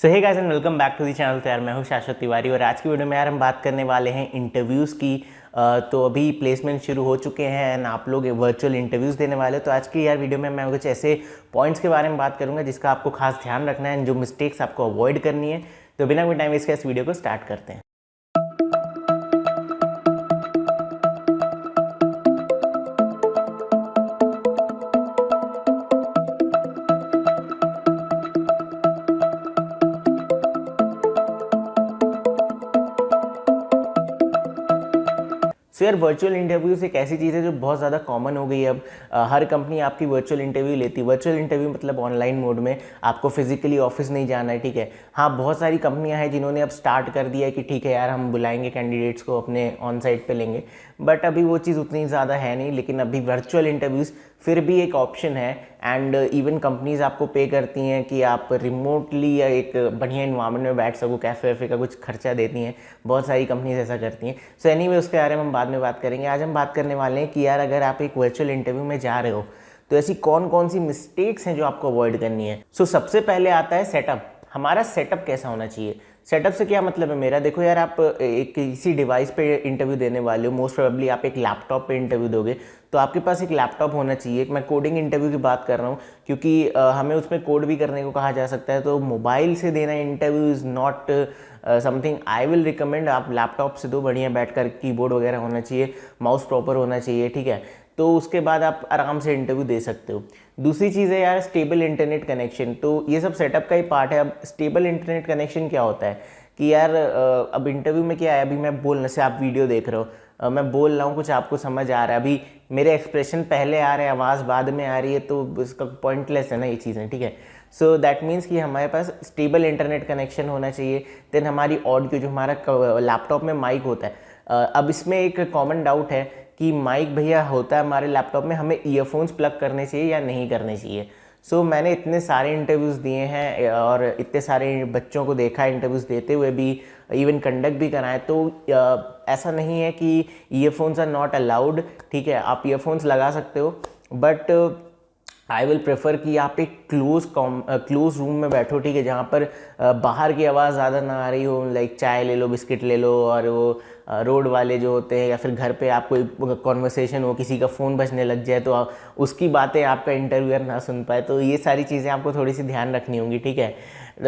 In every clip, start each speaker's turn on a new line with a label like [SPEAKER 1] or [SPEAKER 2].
[SPEAKER 1] So hey guys and welcome back to the channel. तो यार मैं हूँ शाश्वत तिवारी और आज की वीडियो में यार हम बात करने वाले हैं इंटरव्यूज़ की। तो अभी प्लेसमेंट शुरू हो चुके हैं एंड आप लोग वर्चुअल इंटरव्यूज़ देने वाले हो। तो आज की यार वीडियो में मैं कुछ ऐसे पॉइंट्स के बारे में बात करूँगा जिसका आपको खास ध्यान रखना है एंड जो मिस्टेक्स आपको अवॉइड करनी है। तो बिना कोई टाइम वेस्ट के इस वीडियो को स्टार्ट करते हैं। सो यार वर्चुअल इंटरव्यूज़ एक ऐसी चीज़ है जो बहुत ज़्यादा कॉमन हो गई है अब। हर कंपनी आपकी वर्चुअल इंटरव्यू लेती है। वर्चुअल इंटरव्यू मतलब ऑनलाइन मोड में, आपको फिजिकली ऑफिस नहीं जाना है, ठीक है। हाँ, बहुत सारी कंपनियां हैं जिन्होंने अब स्टार्ट कर दिया है कि ठीक है यार हम बुलाएंगे कैंडिडेट्स को, अपने ऑन साइट पे लेंगे, बट अभी वो चीज़ उतनी ज़्यादा है नहीं। लेकिन अभी वर्चुअल इंटरव्यूज़ फिर भी एक ऑप्शन है एंड इवन कंपनीज आपको पे करती हैं कि आप रिमोटली या एक बढ़िया इन्वायरमेंट में बैठ सको, कैफ़े वैफे का कुछ खर्चा देती हैं, बहुत सारी कंपनीज ऐसा करती हैं। सो एनीवे उसके बारे में हम बाद में बात करेंगे। आज हम बात करने वाले हैं कि यार अगर आप एक वर्चुअल इंटरव्यू में जा रहे हो तो ऐसी कौन कौन सी मिस्टेक्स हैं जो आपको अवॉइड करनी है। सो सबसे पहले आता है सेटअप। हमारा सेटअप कैसा होना चाहिए। सेटअप से क्या मतलब है मेरा, देखो यार आप एक किसी डिवाइस पे इंटरव्यू देने वाले हो, मोस्ट प्रोबेबली आप एक लैपटॉप पे इंटरव्यू दोगे, तो आपके पास एक लैपटॉप होना चाहिए। मैं कोडिंग इंटरव्यू की बात कर रहा हूँ क्योंकि हमें उसमें कोड भी करने को कहा जा सकता है। तो मोबाइल से देना interview is not something I will recommend. आप लैपटॉप से दो, बढ़िया बैठकर, कीबोर्ड वगैरह होना चाहिए, माउस प्रॉपर होना चाहिए, ठीक है। तो उसके बाद आप आराम से इंटरव्यू दे सकते हो। दूसरी चीज़ है यार स्टेबल इंटरनेट कनेक्शन। तो ये सब सेटअप का ही पार्ट है। अब स्टेबल इंटरनेट कनेक्शन क्या होता है कि यार अब इंटरव्यू में क्या है, अभी मैं बोलने से, आप वीडियो देख रहे हो, मैं बोल रहा हूँ, कुछ आपको समझ आ रहा है, अभी मेरे एक्सप्रेशन पहले आ रहे हैं, आवाज़ बाद में आ रही है, तो इसका पॉइंटलेस है ना ये चीज़ें, ठीक है। सो दैट मीन्स कि हमारे पास स्टेबल इंटरनेट कनेक्शन होना चाहिए। देन हमारी ऑडियो, जो हमारा लैपटॉप में माइक होता है, अब इसमें एक कॉमन डाउट है कि माइक भैया होता है हमारे लैपटॉप में, हमें ईयरफोन्स प्लग करने चाहिए या नहीं करने चाहिए। सो मैंने इतने सारे इंटरव्यूज़ दिए हैं और इतने सारे बच्चों को देखा है इंटरव्यूज़ देते हुए भी, इवन कंडक्ट भी कराएं, तो ऐसा नहीं है कि ईयरफोन्स आर नॉट अलाउड, ठीक है। आप ईयरफोन्स लगा सकते हो, बट आई विल प्रेफर कि आप एक क्लोज रूम में बैठो, ठीक है, जहाँ पर बाहर की आवाज़ ज़्यादा ना आ रही हो। लाइक चाय ले लो, बिस्किट ले लो, और वो रोड वाले जो होते हैं, या फिर घर पे आप कोई कॉन्वर्सेशन हो, किसी का फ़ोन बजने लग जाए तो उसकी बातें आपका इंटरव्यूअर ना सुन पाए। तो ये सारी चीज़ें आपको थोड़ी सी ध्यान रखनी होंगी, ठीक है।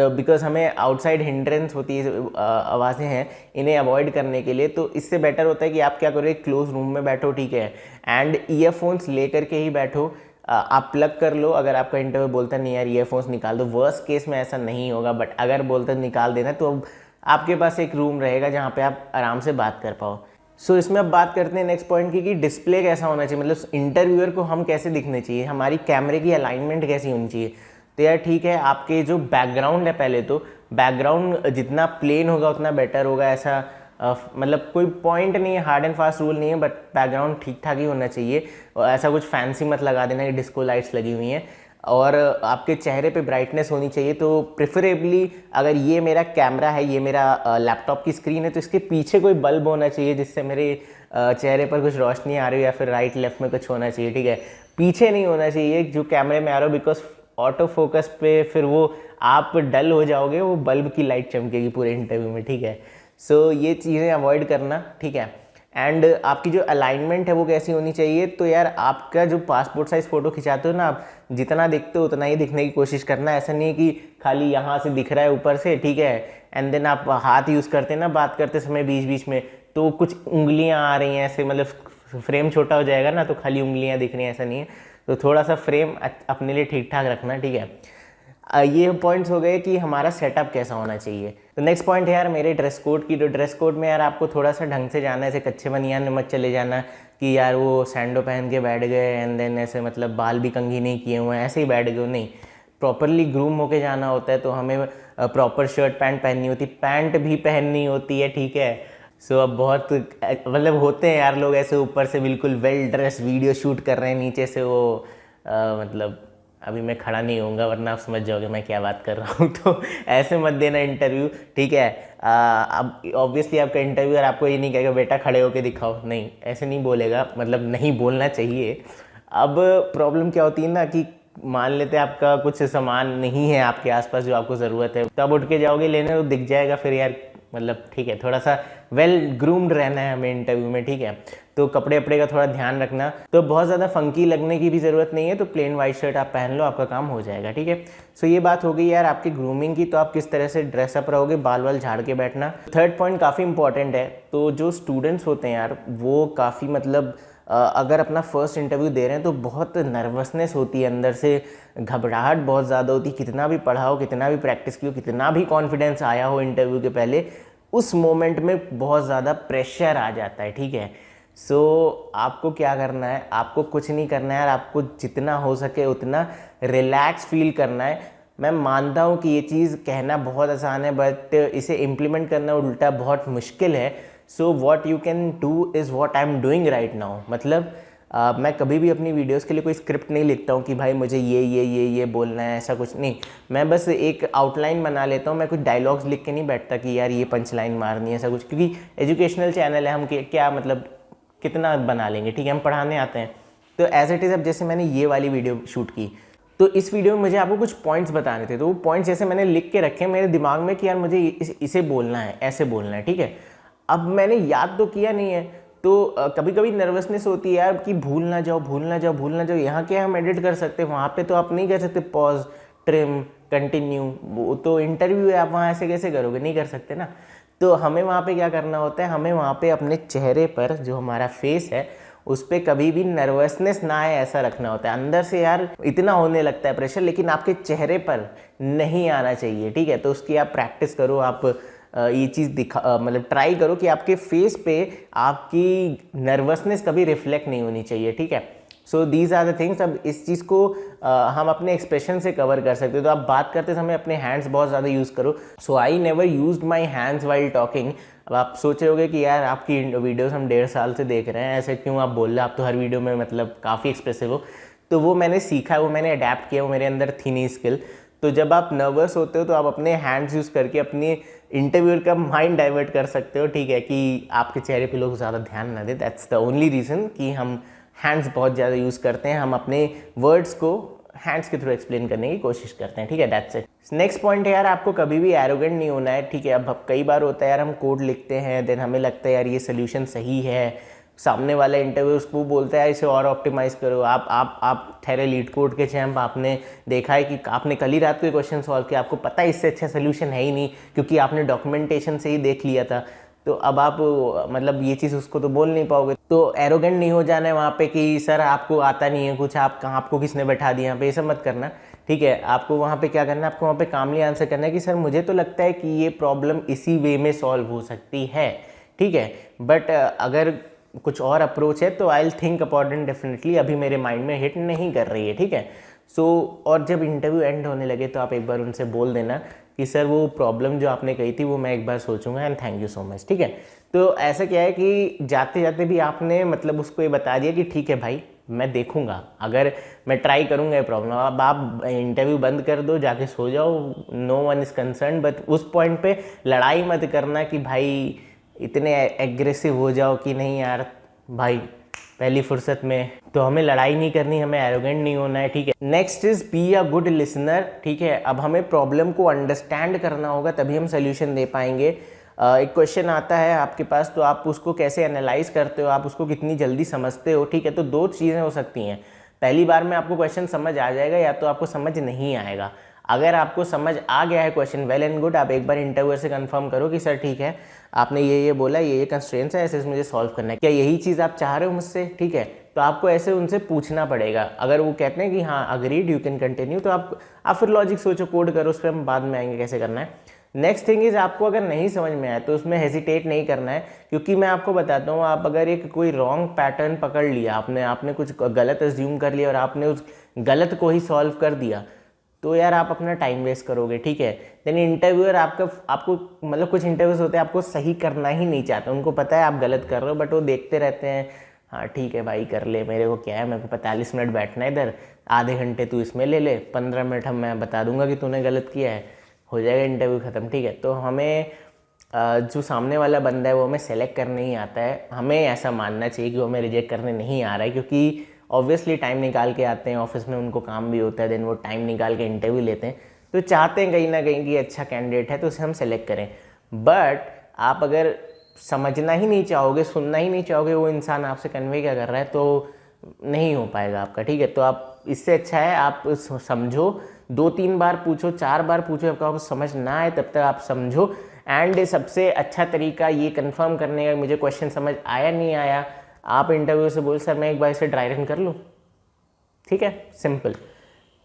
[SPEAKER 1] बिकॉज हमें आउटसाइड हिंड्रेंस होती है, आवाज़ें हैं, इन्हें अवॉइड करने के लिए। तो इससे बेटर होता है कि आप क्या करो, एक क्लोज रूम में बैठो, ठीक है, एंड ईयरफोन्स ले करके ही बैठो। आप प्लग कर लो। अगर आपका इंटरव्यू बोलता नहीं यार ईयरफोन्स निकाल दो, वर्स्ट केस में ऐसा नहीं होगा, बट अगर बोलता निकाल देना, तो अब आपके पास एक रूम रहेगा जहाँ पे आप आराम से बात कर पाओ। सो इसमें अब बात करते हैं नेक्स्ट पॉइंट की कि डिस्प्ले कैसा होना चाहिए, मतलब इंटरव्यूअर को हम कैसे दिखने चाहिए, हमारी कैमरे की अलाइनमेंट कैसी होनी चाहिए। तो यार ठीक है, आपके जो बैकग्राउंड है, पहले तो बैकग्राउंड जितना प्लेन होगा उतना बेटर होगा। ऐसा मतलब कोई पॉइंट नहीं है, हार्ड एंड फास्ट रूल नहीं है, बट बैकग्राउंड ठीक ठाक ही होना चाहिए। और ऐसा कुछ फैंसी मत लगा देना कि डिस्को लाइट्स लगी हुई हैं। और आपके चेहरे पे ब्राइटनेस होनी चाहिए। तो प्रेफरेबली अगर ये मेरा कैमरा है, ये मेरा लैपटॉप की स्क्रीन है, तो इसके पीछे कोई बल्ब होना चाहिए जिससे मेरे चेहरे पर कुछ रोशनी आ रही हो, या फिर राइट लेफ्ट में कुछ होना चाहिए, ठीक है। पीछे नहीं होना चाहिए जो कैमरे में आ रहा हो, बिकॉज ऑटो फोकस पे फिर वो आप डल हो जाओगे, वो बल्ब की लाइट चमकेगी पूरे इंटरव्यू में, ठीक है। सो ये चीज़ें अवॉइड करना, ठीक है। एंड आपकी जो अलाइनमेंट है वो कैसी होनी चाहिए। तो यार आपका जो पासपोर्ट साइज़ फ़ोटो खिंचाते हो ना, आप जितना दिखते हो उतना ही दिखने की कोशिश करना। ऐसा नहीं है कि खाली यहाँ से दिख रहा है ऊपर से, ठीक है, एंड देन आप हाथ यूज़ करते हैं ना बात करते समय बीच बीच में, तो कुछ उंगलियाँ आ रही हैं ऐसे, मतलब फ्रेम छोटा हो जाएगा ना, तो खाली उंगलियाँ दिख रही हैं, ऐसा नहीं है। तो थोड़ा सा फ्रेम अपने लिए ठीक ठाक रखना, ठीक है। ये पॉइंट्स हो गए कि हमारा सेटअप कैसा होना चाहिए। तो नेक्स्ट पॉइंट है यार मेरे ड्रेस कोड की। तो ड्रेस कोड में यार आपको थोड़ा सा ढंग से जाना है, ऐसे कच्चे बनियान में मत चले जाना कि यार वो सैंडो पहन के बैठ गए एंड देन ऐसे, मतलब बाल भी कंघी नहीं किए हुए हैं, ऐसे ही बैठ गए, नहीं। प्रॉपरली ग्रूम होके जाना होता है। तो हमें प्रॉपर शर्ट पैंट पहननी होती, पैंट भी पहननी होती है, ठीक है। सो अब बहुत मतलब होते हैं यार लोग ऐसे ऊपर से बिल्कुल वेल ड्रेस वीडियो शूट कर रहे हैं, नीचे से वो मतलब अभी मैं खड़ा नहीं होऊंगा वरना आप समझ जाओगे मैं क्या बात कर रहा हूँ। तो ऐसे मत देना इंटरव्यू, ठीक है। अब ऑब्वियसली आपका इंटरव्यूअर आपको ये नहीं कहेगा बेटा खड़े होके दिखाओ, नहीं, ऐसे नहीं बोलेगा, मतलब नहीं बोलना चाहिए। अब प्रॉब्लम क्या होती है ना कि मान लेते हैं आपका कुछ सामान नहीं है आपके आसपास जो आपको ज़रूरत है, तो आप उठ के जाओगे लेने, तो दिख जाएगा फिर यार, मतलब ठीक है, थोड़ा सा वेल ग्रूम्ड रहना है हमें इंटरव्यू में, ठीक है। तो कपड़े वपड़े का थोड़ा ध्यान रखना, तो बहुत ज़्यादा फंकी लगने की भी ज़रूरत नहीं है, तो प्लेन वाइट शर्ट आप पहन लो, आपका काम हो जाएगा, ठीक है। सो ये बात हो गई यार आपकी ग्रूमिंग की, तो आप किस तरह से ड्रेसअप रहोगे, बाल वाल झाड़ के बैठना। थर्ड पॉइंट काफ़ी इंपॉर्टेंट है, तो जो स्टूडेंट्स होते हैं यार वो काफ़ी मतलब अगर अपना फर्स्ट इंटरव्यू दे रहे हैं तो बहुत नर्वसनेस होती है अंदर से, घबराहट बहुत ज़्यादा होती है, कितना भी पढ़ा हो, कितना भी प्रैक्टिस की हो, कितना भी कॉन्फिडेंस आया हो इंटरव्यू के पहले, उस मोमेंट में बहुत ज़्यादा प्रेशर आ जाता है, ठीक है। सो आपको क्या करना है, आपको कुछ नहीं करना है यार, आपको जितना हो सके उतना रिलैक्स फील करना है। मैं मानता हूँ कि ये चीज़ कहना बहुत आसान है, बट इसे इम्प्लीमेंट करना उल्टा बहुत मुश्किल है। So what you can do is what I am doing right now. मतलब मैं कभी भी अपनी वीडियोस के लिए कोई स्क्रिप्ट नहीं लिखता हूँ कि भाई मुझे ये बोलना है, ऐसा कुछ नहीं। मैं बस एक आउटलाइन बना लेता हूँ, मैं कुछ डायलॉग्स लिख के नहीं बैठता कि यार ये पंच लाइन मारनी है, ऐसा कुछ, क्योंकि एजुकेशनल चैनल है, हम क्या मतलब कितना बना लेंगे, ठीक है, हम पढ़ाने आते हैं। तो एज इट इज़, अब जैसे मैंने ये वाली वीडियो शूट की, तो इस वीडियो में मुझे आपको कुछ पॉइंट्स बताने थे, तो वो पॉइंट्स जैसे मैंने लिख के रखे मेरे दिमाग में कि यार मुझे इसे बोलना है, ऐसे बोलना है, ठीक है। अब मैंने याद तो किया नहीं है, तो कभी कभी नर्वसनेस होती है यार कि भूल ना जाओ। यहाँ क्या हम एडिट कर सकते हैं, वहाँ पे तो आप नहीं कर सकते पॉज, ट्रिम, कंटिन्यू, वो तो इंटरव्यू है, आप वहाँ ऐसे कैसे करोगे, नहीं कर सकते ना। तो हमें वहाँ पे क्या करना होता है, हमें वहाँ पे अपने चेहरे पर जो हमारा फेस है उस पर कभी भी नर्वसनेस ना आए ऐसा रखना होता है। अंदर से यार इतना होने लगता है प्रेशर, लेकिन आपके चेहरे पर नहीं आना चाहिए, ठीक है। तो उसकी आप प्रैक्टिस करो, आप ये चीज़ मतलब ट्राई करो कि आपके फेस पे आपकी नर्वसनेस कभी रिफ्लेक्ट नहीं होनी चाहिए, ठीक है। So these are the things. अब इस चीज़ को हम अपने एक्सप्रेशन से कवर कर सकते हो, तो आप बात करते समय अपने हैंड्स बहुत ज़्यादा यूज़ करो। So I never used my hands while talking. अब आप सोच रहे होगे कि यार आपकी वीडियोस हम 1.5 साल से देख रहे हैं, ऐसे क्यों आप बोल रहे हैं, आप तो हर वीडियो में मतलब काफ़ी एक्सप्रेसिव हो। तो वो मैंने सीखा है, वो मैंने अडेप्ट किया, वो मेरे अंदर थी नहीं स्किल। तो जब आप नर्वस होते हो तो आप अपने हैंड्स यूज़ करके अपनी इंटरव्यूअर का माइंड डाइवर्ट कर सकते हो, ठीक है, कि आपके चेहरे पे लोग ज़्यादा ध्यान ना दें। दैट्स द ओनली रीज़न कि हम हैंड्स बहुत ज़्यादा यूज़ करते हैं, हम अपने वर्ड्स को हैंड्स के थ्रू एक्सप्लेन करने की कोशिश करते हैं, ठीक है। That's it. नेक्स्ट पॉइंट है यार, आपको कभी भी एरोगेंट नहीं होना है, ठीक है। अब कई बार होता है यार, हम कोड लिखते हैं, देन हमें लगता है यार ये सोल्यूशन सही है, सामने वाला इंटरव्यू उसको बोलता है इसे और ऑप्टिमाइज़ करो। आप ठहरे लीड कोड के चैंप, आपने देखा है कि आपने कल ही रात को क्वेश्चन सॉल्व किया, आपको पता है इससे अच्छा सोल्यूशन है ही नहीं, क्योंकि आपने डॉक्यूमेंटेशन से ही देख लिया था। तो अब आप मतलब ये चीज़ उसको तो बोल नहीं पाओगे। तो एरोगेंट नहीं हो जाना है वहाँ पे कि सर आपको आता नहीं है कुछ, आप कहाँ, आपको किसने बैठा दिया यहाँ पे, ये सब मत करना, ठीक है। आपको वहाँ पे क्या करना है, आपको वहाँ पे कामली आंसर करना है कि सर मुझे तो लगता है कि ये प्रॉब्लम इसी वे में सॉल्व हो सकती है, ठीक है, बट अगर कुछ और अप्रोच है तो I will think about it definitely, अभी मेरे माइंड में हिट नहीं कर रही है, ठीक है। सो और जब इंटरव्यू एंड होने लगे तो आप एक बार उनसे बोल देना कि सर वो प्रॉब्लम जो आपने कही थी वो मैं एक बार सोचूंगा, and thank you so much, ठीक है। तो ऐसा क्या है कि जाते जाते भी आपने मतलब उसको ये बता दिया कि ठीक है भाई मैं देखूंगा, अगर मैं ट्राई करूंगा ये प्रॉब्लम। अब आप इंटरव्यू बंद कर दो, जाके सो जाओ, no one is concern, but उस पॉइंट पे लड़ाई मत करना कि भाई इतने एग्रेसिव हो जाओ कि नहीं यार भाई पहली फुर्सत में, तो हमें लड़ाई नहीं करनी, हमें एरोगेंट नहीं होना है, ठीक है। Next is be a good listener, ठीक है। अब हमें प्रॉब्लम को अंडरस्टैंड करना होगा, तभी हम सोल्यूशन दे पाएंगे। एक क्वेश्चन आता है आपके पास, तो आप उसको कैसे एनालाइज करते हो, आप उसको कितनी जल्दी समझते हो, ठीक है। तो दो चीज़ें हो सकती हैं, पहली बार में आपको क्वेश्चन समझ आ जाएगा या तो आपको समझ नहीं आएगा। अगर आपको समझ आ गया है क्वेश्चन, वेल एंड गुड, आप एक बार इंटरव्यूअर से कंफर्म करो कि सर ठीक है आपने ये बोला, ये कंस्ट्रेंट्स है, ऐसे मुझे सॉल्व करना है, क्या यही चीज़ आप चाह रहे हो मुझसे, ठीक है। तो आपको ऐसे उनसे पूछना पड़ेगा। अगर वो कहते हैं कि हाँ अग्रीड यू कैन कंटिन्यू, तो आप फिर लॉजिक सोचो, कोड करो, उस पर हम बाद में आएंगे कैसे करना है। नेक्स्ट थिंग इज, आपको अगर नहीं समझ में आया तो उसमें हेजिटेट नहीं करना है, क्योंकि मैं आपको बताता हूँ, आप अगर एक कोई रॉन्ग पैटर्न पकड़ लिया, आपने कुछ गलत अज्यूम कर लिया और आपने उस गलत को ही सॉल्व कर दिया, तो यार आप अपना टाइम वेस्ट करोगे, ठीक है। देन इंटरव्यूअर आपको मतलब कुछ इंटरव्यूज होते हैं आपको सही करना ही नहीं चाहते, उनको पता है आप गलत कर रहे हो, बट वो देखते रहते हैं, हाँ ठीक है भाई कर ले, मेरे को क्या है, मेरे को 45 मिनट बैठना है इधर, आधे घंटे तू इसमें ले ले, 15 मिनट हम मैं बता दूंगा कि तूने गलत किया है, हो जाएगा इंटरव्यू ख़त्म, ठीक है। तो हमें जो सामने वाला बंदा है वो हमें सेलेक्ट करने ही आता है, हमें ऐसा मानना चाहिए कि वो हमें रिजेक्ट करने नहीं आ रहा है, क्योंकि ऑब्वियसली टाइम निकाल के आते हैं, ऑफिस में उनको काम भी होता है, देन वो टाइम निकाल के इंटरव्यू लेते हैं, तो चाहते हैं कहीं ना कहीं कि अच्छा कैंडिडेट है तो उसे हम सेलेक्ट करें। बट आप अगर समझना ही नहीं चाहोगे, सुनना ही नहीं चाहोगे वो इंसान आपसे कन्वे क्या कर रहा है, तो नहीं हो पाएगा आपका, ठीक है। तो आप इससे अच्छा है आप समझो, 2-3 बार पूछो, 4 बार पूछो, आपको समझ ना आए तब तक आप समझो। एंड सबसे अच्छा तरीका ये कंफर्म करने का मुझे क्वेश्चन समझ आया नहीं आया, आप इंटरव्यू से बोल सर मैं एक बार इसे ड्राई रन कर लूँ, ठीक है, सिंपल,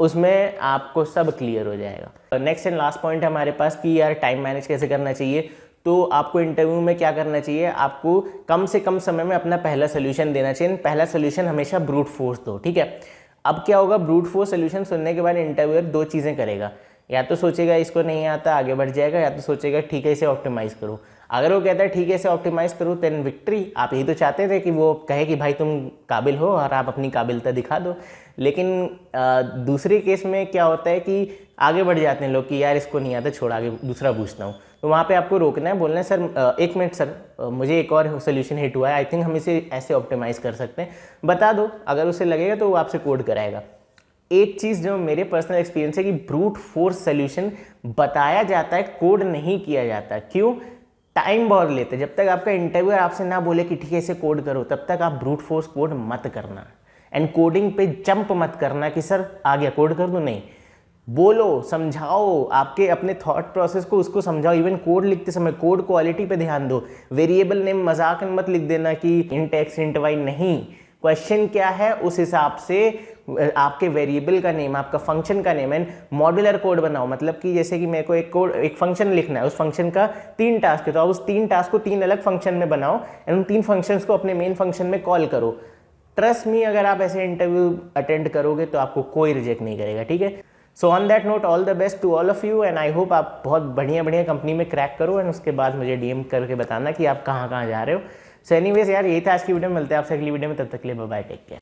[SPEAKER 1] उसमें आपको सब क्लियर हो जाएगा। नेक्स्ट एंड लास्ट पॉइंट है हमारे पास कि यार टाइम मैनेज कैसे करना चाहिए। तो आपको इंटरव्यू में क्या करना चाहिए, आपको कम से कम समय में अपना पहला सोल्यूशन देना चाहिए। पहला सोल्यूशन हमेशा ब्रूट फोर्स दो, ठीक है। अब क्या होगा, ब्रूट फोर्स सोल्यूशन सुनने के बाद इंटरव्यूअर 2 चीज़ें करेगा, या तो सोचेगा इसको नहीं आता आगे बढ़ जाएगा, या तो सोचेगा ठीक है इसे ऑप्टिमाइज़ करो। अगर वो कहता है ठीक है इसे ऑप्टिमाइज़ करो, देन विक्ट्री। आप यही तो चाहते थे कि वो कहे कि भाई तुम काबिल हो और आप अपनी काबिलियत दिखा दो। लेकिन दूसरे केस में क्या होता है कि आगे बढ़ जाते हैं लोग कि यार इसको नहीं आता, छोड़ आगे दूसरा पूछता हूँ। तो वहाँ पे आपको रोकना है, बोलना है सर 1 मिनट सर, मुझे एक और सोल्यूशन हिट हुआ है, आई थिंक हम इसे ऐसे ऑप्टिमाइज़ कर सकते हैं, बता दो। अगर उसे लगेगा तो वो आपसे कोड कराएगा। एक चीज़ जो मेरे पर्सनल एक्सपीरियंस है कि ब्रूट फोर्स सोल्यूशन बताया जाता है, कोड नहीं किया जाता। क्यों? टाइम बहुत लेते। जब तक आपका इंटरव्यूअर आपसे ना बोले कि ठीक है इसे कोड करो, तब तक आप ब्रूट फोर्स कोड मत करना। एंड कोडिंग पे जंप मत करना कि सर आ गया कोड कर दो, नहीं, बोलो, समझाओ, आपके अपने थॉट प्रोसेस को उसको समझाओ। इवन कोड लिखते समय कोड क्वालिटी पे ध्यान दो। वेरिएबल नेम मजाक में मत लिख देना कि इंट एक्स इंट वाई, नहीं, क्वेश्चन क्या है उस हिसाब से आपके वेरिएबल का नेम, आपका फंक्शन का नेम, एंड मॉड्यूलर कोड बनाओ। मतलब कि जैसे कि मेरे को एक फंक्शन लिखना है, उस फंक्शन का 3 टास्क है, तो आप उस 3 टास्क को 3 अलग फंक्शन में बनाओ एंड उन 3 फंक्शंस को अपने मेन फंक्शन में कॉल करो। ट्रस्ट मी, अगर आप ऐसे इंटरव्यू अटेंड करोगे तो आपको कोई रिजेक्ट नहीं करेगा, ठीक है। So on that note, all the best to all of you, and I hope आप बहुत बढ़िया बढ़िया कंपनी में क्रैक करो, एंड उसके बाद मुझे डीएम करके बताना कि आप कहाँ कहाँ जा रहे हो। सो एनीवेज यार, यही था आज की वीडियो में, मिलते हैं आपसे अगली वीडियो में, तब तक के लिए बाय बाय, टेक केयर।